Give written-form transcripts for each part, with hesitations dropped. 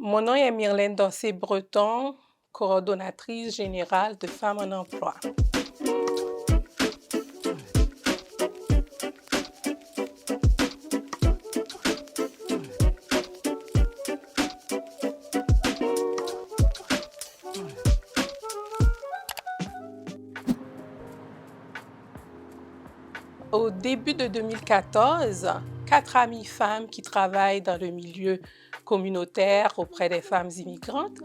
Mon nom est Myrlène Dansé-Breton, coordonnatrice générale de Femmes en emploi. Au début de 2014, 4 amies femmes qui travaillent dans le milieu communautaire auprès des femmes immigrantes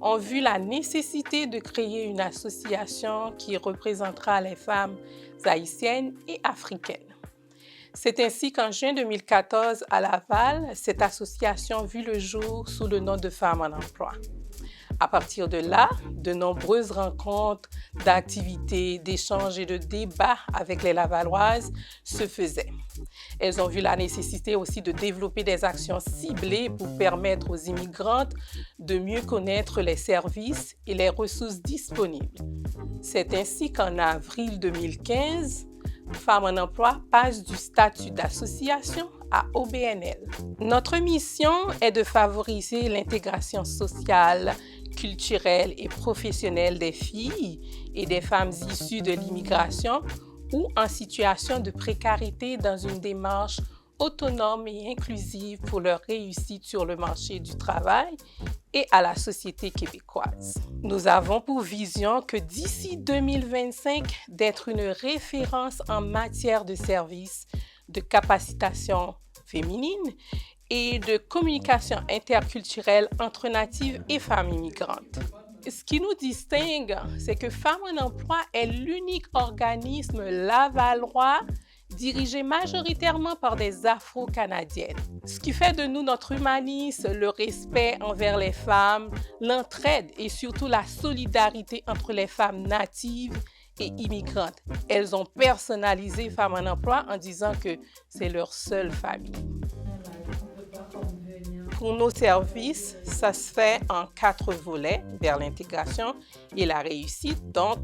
ont vu la nécessité de créer une association qui représentera les femmes haïtiennes et africaines. C'est ainsi qu'en juin 2014, à Laval, cette association vit le jour sous le nom de Femmes en emploi. À partir de là, de nombreuses rencontres, d'activités, d'échanges et de débats avec les Lavalloises se faisaient. Elles ont vu la nécessité aussi de développer des actions ciblées pour permettre aux immigrantes de mieux connaître les services et les ressources disponibles. C'est ainsi qu'en avril 2015, Femmes en emploi passe du statut d'association à OBNL. Notre mission est de favoriser l'intégration sociale, culturelle et professionnelle des filles et des femmes issues de l'immigration ou en situation de précarité dans une démarche autonome et inclusive pour leur réussite sur le marché du travail et à la société québécoise. Nous avons pour vision que d'ici 2025, d'être une référence en matière de services, de capacitation féminine et de communication interculturelle entre natives et femmes immigrantes. Ce qui nous distingue, c'est que Femmes en emploi est l'unique organisme lavallois dirigé majoritairement par des Afro-Canadiennes. Ce qui fait de nous notre humanisme, le respect envers les femmes, l'entraide et surtout la solidarité entre les femmes natives et immigrantes. Elles ont personnalisé Femmes en emploi en disant que c'est leur seule famille. Pour nos services, ça se fait en 4 volets vers l'intégration et la réussite. Donc,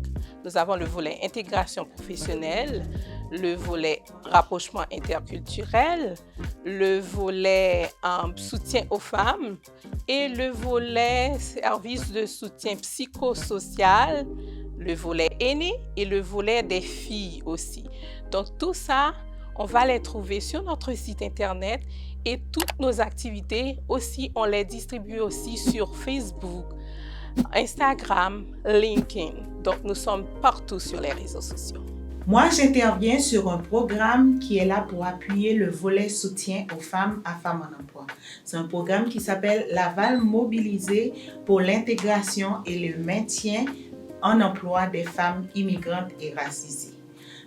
nous avons le volet intégration professionnelle, le volet rapprochement interculturel, le volet soutien aux femmes et le volet service de soutien psychosocial, le volet aîné et le volet des filles aussi. Donc, tout ça, on va les trouver sur notre site Internet et toutes nos activités aussi, on les distribue aussi sur Facebook, Instagram, LinkedIn. Donc, nous sommes partout sur les réseaux sociaux. Moi, j'interviens sur un programme qui est là pour appuyer le volet soutien aux femmes à Femmes en emploi. C'est un programme qui s'appelle Laval Mobilisé pour l'intégration et le maintien en emploi des femmes immigrantes et racisées.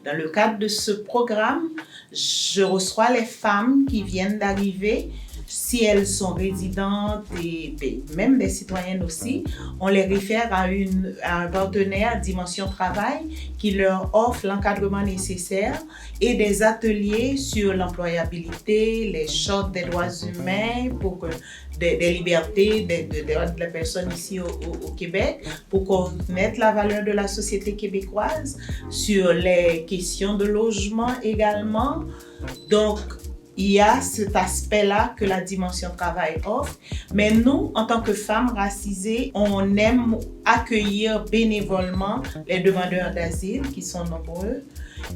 Dans le cadre de ce programme, je reçois les femmes qui viennent d'arriver. Si elles sont résidentes et même des citoyennes aussi, on les réfère à un partenaire Dimension Travail qui leur offre l'encadrement nécessaire et des ateliers sur l'employabilité, les chartes des droits humains, des libertés des personnes ici au Québec, pour connaître la valeur de la société québécoise, sur les questions de logement également. Donc, il y a cet aspect-là que la Dimension Travail offre. Mais nous, en tant que femmes racisées, on aime accueillir bénévolement les demandeurs d'asile, qui sont nombreux.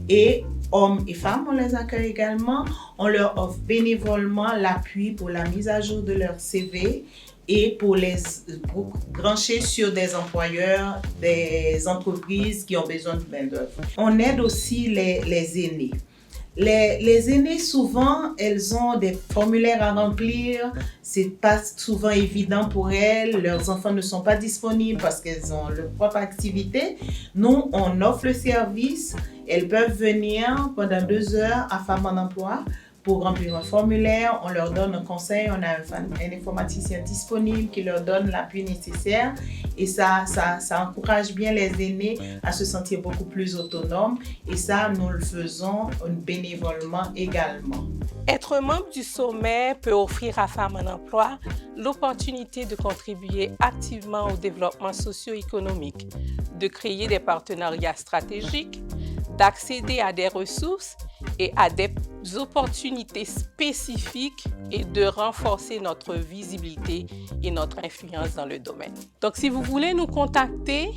Et hommes et femmes, on les accueille également. On leur offre bénévolement l'appui pour la mise à jour de leur CV et pour brancher sur des employeurs, des entreprises qui ont besoin de main-d'œuvre. On aide aussi les aînés. Les aînés, souvent, elles ont des formulaires à remplir. C'est pas souvent évident pour elles. Leurs enfants ne sont pas disponibles parce qu'elles ont leur propre activité. Nous, on offre le service. Elles peuvent venir pendant 2 heures à Femmes en emploi pour remplir un formulaire. On leur donne un conseil. On a un informaticien disponible qui leur donne l'appui nécessaire. Et ça encourage bien les aînés à se sentir beaucoup plus autonomes. Et ça, nous le faisons bénévolement également. Être membre du sommet peut offrir à Femmes en emploi l'opportunité de contribuer activement au développement socio-économique, de créer des partenariats stratégiques, d'accéder à des ressources et à des opportunités spécifiques et de renforcer notre visibilité et notre influence dans le domaine. Donc, si vous voulez nous contacter,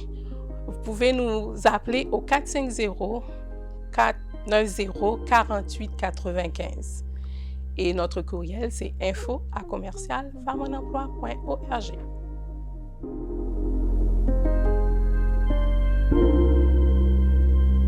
vous pouvez nous appeler au 450-490-4895. Et notre courriel, c'est info@commercial-femmenenemploi.org.